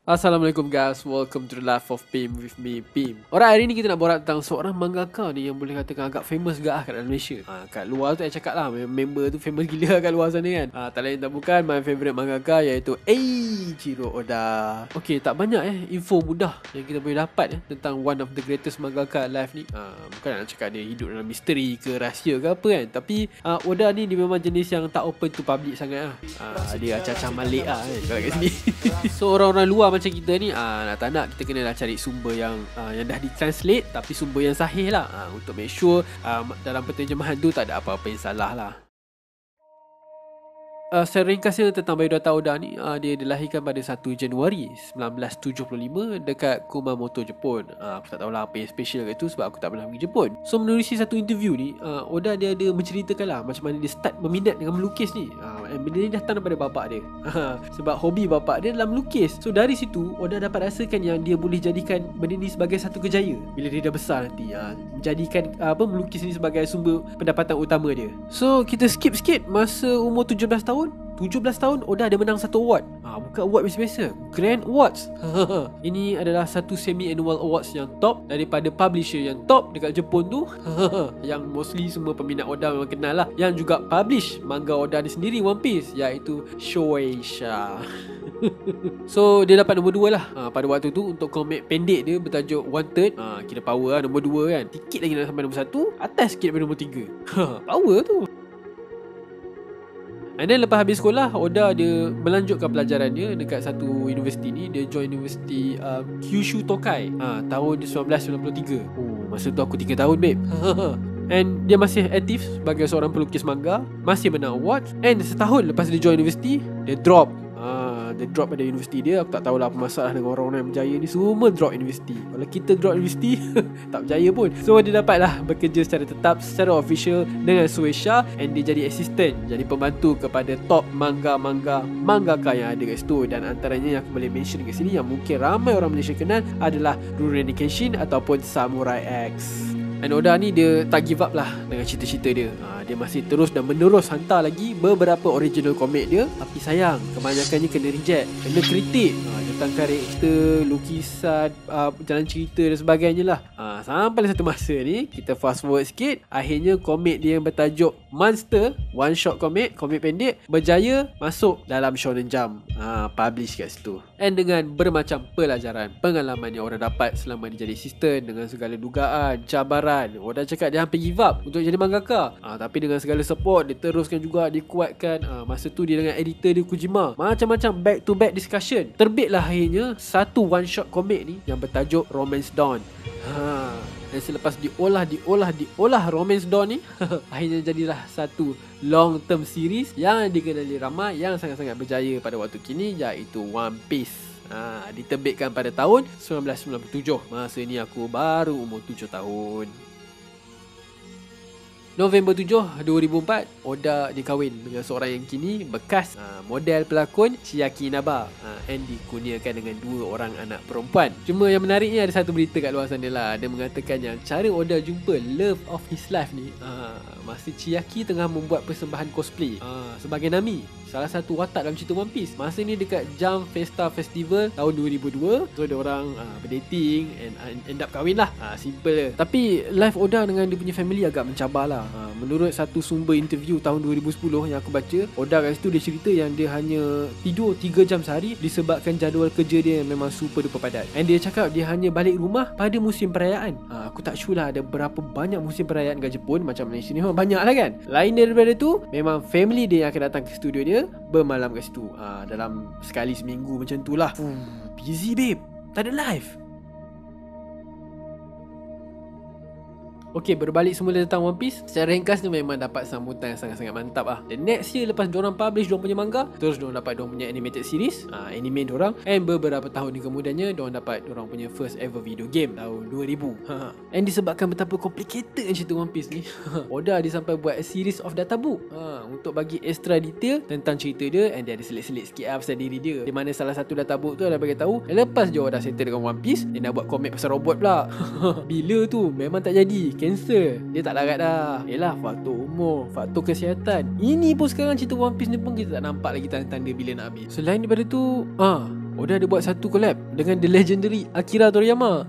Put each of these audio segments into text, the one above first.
Assalamualaikum guys, welcome to the life of Pim with me, Pim. Alright, hari ni kita nak borak tentang seorang mangaka ni yang boleh katakan agak famous juga kat dalam Malaysia. Kat luar tu saya cakap lah, member tu famous gila kat luar sana kan. Tak lain tak bukan my favourite mangaka iaitu Eiichiro Oda. Okay, tak banyak info mudah yang kita boleh dapat tentang one of the greatest mangaka alive ni. Bukan nak cakap dia hidup dalam misteri ke rahsia ke apa kan. Tapi Oda ni dia memang jenis yang tak open to public sangat lah. Dia acah-acah malik lah kalau kat sini. So orang-orang luar macam kita ni nak tak nak kita kena cari sumber yang dah ditranslate tapi sumber yang sahih lah untuk make sure dalam penterjemahan tu tak ada apa-apa yang salah lah. Secara ringkasnya tentang biodata Oda ni, dia dilahirkan pada 1 Januari 1975 dekat Kumamoto, Jepun. Aku tak tahulah apa yang special kat itu sebab aku tak pernah pergi Jepun. So menerusi satu interview ni, Oda dia ada menceritakan lah macam mana dia start meminat dengan melukis ni. Benda ni datang daripada bapak dia. Sebab hobi bapak dia dalam melukis. So dari situ Oda dapat rasakan yang dia boleh jadikan benda ni sebagai satu kerjaya bila dia dah besar nanti. Menjadikan melukis ni sebagai sumber pendapatan utama dia. So kita skip sikit masa umur 17 tahun. 17 tahun Oda ada menang satu award. Bukan award biasa-biasa, Grand Awards. Ini adalah satu semi-annual awards yang top daripada publisher yang top dekat Jepun tu. Yang mostly semua peminat Oda memang kenal lah. Yang juga publish manga Oda ni sendiri, One Piece, iaitu Shueisha. So dia dapat nombor 2 lah pada waktu tu untuk komik pendek dia bertajuk Wanted. Kira power lah nombor 2 kan. Sikit lagi nak sampai nombor 1, atas sikit daripada nombor 3. Power tu. And then lepas habis sekolah, Oda dia melanjutkan pelajaran dia dekat satu universiti ni. Dia join universiti Kyushu Tokai tahun 1993. Masa tu aku 3 tahun babe. And dia masih aktif sebagai seorang pelukis manga, masih menang award. And setahun lepas dia join universiti, dia drop. Dia drop pada universiti dia. Aku tak tahulah apa masalah dengan orang-orang yang berjaya ni. Semua drop universiti. Kalau kita drop universiti tak berjaya pun. So dia dapatlah bekerja secara tetap, secara official dengan Shueisha. And dia jadi assistant, jadi pembantu kepada top mangaka yang ada kat situ. Dan antaranya yang aku boleh mention kat sini yang mungkin ramai orang Malaysia kenal adalah Rurouni Kenshin ataupun Samurai X. And Oda ni dia tak give up lah dengan cita-cita dia. Dia masih terus dan menerus hantar lagi beberapa original komik dia. Tapi sayang, kebanyakannya kena reject, kena kritik tentang karakter, lukisan, jalan cerita dan sebagainya lah. Sampai satu masa ni, kita fast forward sikit, akhirnya komik dia yang bertajuk Monster, one shot komik pendek, berjaya masuk dalam Shonen Jump, publish kat situ. And dengan bermacam pelajaran, pengalaman yang orang dapat selama dia jadi assistant, dengan segala dugaan, cabaran, Oda cakap dia hampir give up untuk jadi mangaka. Tapi dengan segala support, dia teruskan juga, dia kuatkan. Masa tu dia dengan editor dia Kojima, macam-macam back to back discussion. Terbitlah akhirnya satu one shot komik ni yang bertajuk Romance Dawn. Dan selepas diolah Romance Dawn ni, akhirnya jadilah satu long term series yang dikenali ramai, yang sangat-sangat berjaya pada waktu kini, iaitu One Piece. Diterbitkan pada tahun 1997. Masa ni aku baru umur 7 tahun. November 7, 2004, Oda dikahwin dengan seorang yang kini bekas model pelakon Chiaki Inaba, and dikurniakan dengan 2 orang anak perempuan. Cuma yang menariknya ada satu berita kat luar sana lah. Dia mengatakan yang cara Oda jumpa love of his life ni masa Chiaki tengah membuat persembahan cosplay sebagai Nami, salah satu watak dalam cerita One Piece. Masa ni dekat Jump Festa Festival tahun 2002. So diorang berdating and end up kahwin lah. Simple je. Tapi life Oda dengan dia punya family agak mencabar lah. Menurut satu sumber interview tahun 2010 yang aku baca, Oda kat situ dia cerita yang dia hanya tidur 3 jam sehari disebabkan jadual kerja dia yang memang super duper padat. And dia cakap dia hanya balik rumah pada musim perayaan. Aku tak sure lah ada berapa banyak musim perayaan kat Jepun. Macam Malaysia ni memang banyak lah kan. Lain daripada tu, memang family dia yang akan datang ke studio dia, bermalam kat situ dalam sekali seminggu macam tu lah. Busy babe, tak ada live. Okey, berbalik semula tentang One Piece. Secara ringkas dia memang dapat sambutan yang sangat-sangat mantap lah. Dan next year lepas diorang publish diorang punya manga, terus diorang dapat diorang punya animated series, anime diorang. And beberapa tahun kemudiannya diorang dapat diorang punya first ever video game tahun 2000. And disebabkan betapa complicated yang cerita One Piece ni, Oda dia sampai buat a series of data book untuk bagi extra detail tentang cerita dia. And dia ada selit-selit sikit pasal diri dia, di mana salah satu data book tu ada bagi tahu lepas je Oda settle dengan One Piece, dia nak buat komik pasal robot pula. Bila tu memang tak jadi, cancel. Dia tak larat dah. Yelah, faktor umur umur, faktor kesihatan. Ini pun sekarang cerita One Piece ni pun kita tak nampak lagi tanda-tanda bila nak habis. Selain daripada tu, Oda ada buat satu collab dengan the legendary Akira Toriyama.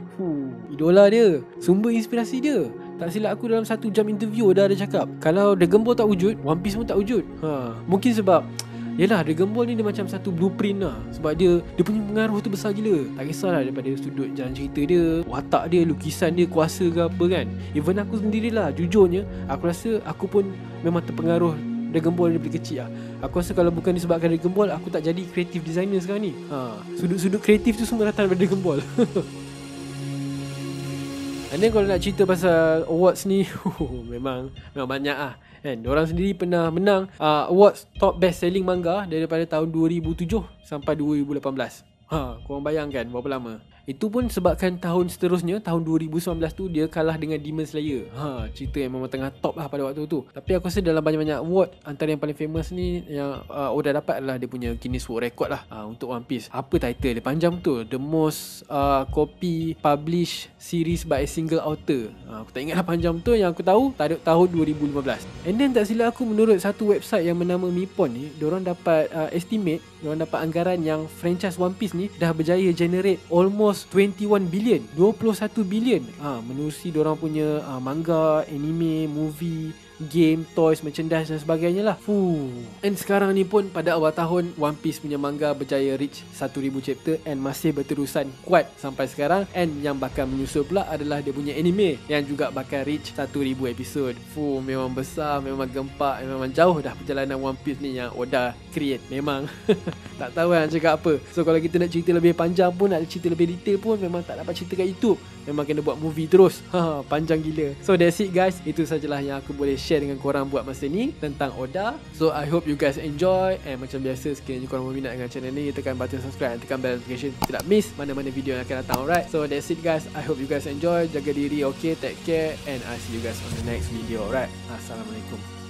Idola dia, sumber inspirasi dia. Tak silap aku dalam 1 jam interview Oda ada cakap, kalau Dragon Ball tak wujud, One Piece pun tak wujud. Mungkin sebab yelah, Dragon Ball ni dia macam satu blueprint lah. Sebab dia punya pengaruh tu besar gila. Tak kisahlah daripada sudut jalan cerita dia, watak dia, lukisan dia, kuasa ke apa kan. Even aku sendirilah, jujurnya aku rasa aku pun memang terpengaruh Dragon Ball daripada kecil lah. Aku rasa kalau bukan disebabkan Dragon Ball, aku tak jadi creative designer sekarang ni. Sudut-sudut kreatif tu semua datang daripada Dragon Ball. And then kalau nak cerita pasal awards ni, memang banyak lah kan. Diorang sendiri pernah menang awards top best selling manga daripada tahun 2007 sampai 2018. Korang bayangkan berapa lama. Itu pun sebabkan tahun seterusnya, tahun 2019 tu, dia kalah dengan Demon Slayer. Cerita yang memang tengah top lah pada waktu tu. Tapi aku rasa dalam banyak-banyak award, antara yang paling famous ni yang Oda dapat adalah dia punya Guinness World Record lah untuk One Piece. Apa title dia? Panjang tu, The Most Copy Published Series by a Single Author. Aku tak ingat lah panjang tu. Yang aku tahu tahun 2015. And then tak silap aku, menurut satu website yang bernama Nippon ni, diorang dapat estimate, diorang dapat anggaran yang franchise One Piece ni dah berjaya generate almost 21 billion, 21 billion menerusi diorang punya manga, anime, movie, game, toys, merchandise dan sebagainya lah. And sekarang ni pun pada awal tahun, One Piece punya manga berjaya reach 1000 chapter and masih berterusan kuat sampai sekarang. And yang bakal menyusul pula adalah dia punya anime yang juga bakal reach 1000 episod. Memang besar, memang gempak, memang jauh dah perjalanan One Piece ni yang Oda create. Memang tak tahu nak cakap apa. So kalau kita nak cerita lebih panjang pun, nak cerita lebih detail pun, memang tak dapat cerita kat YouTube. Memang kena buat movie terus. Panjang gila. So that's it guys. Itu sajalah yang aku boleh share dengan korang buat masa ni tentang Oda. So I hope you guys enjoy. And macam biasa, sekiranya korang berminat dengan channel ni, tekan button subscribe dan tekan bell notification, tidak miss mana-mana video yang akan datang. Alright, so that's it guys. I hope you guys enjoy. Jaga diri, okay, take care, and I see you guys on the next video. Alright, Assalamualaikum.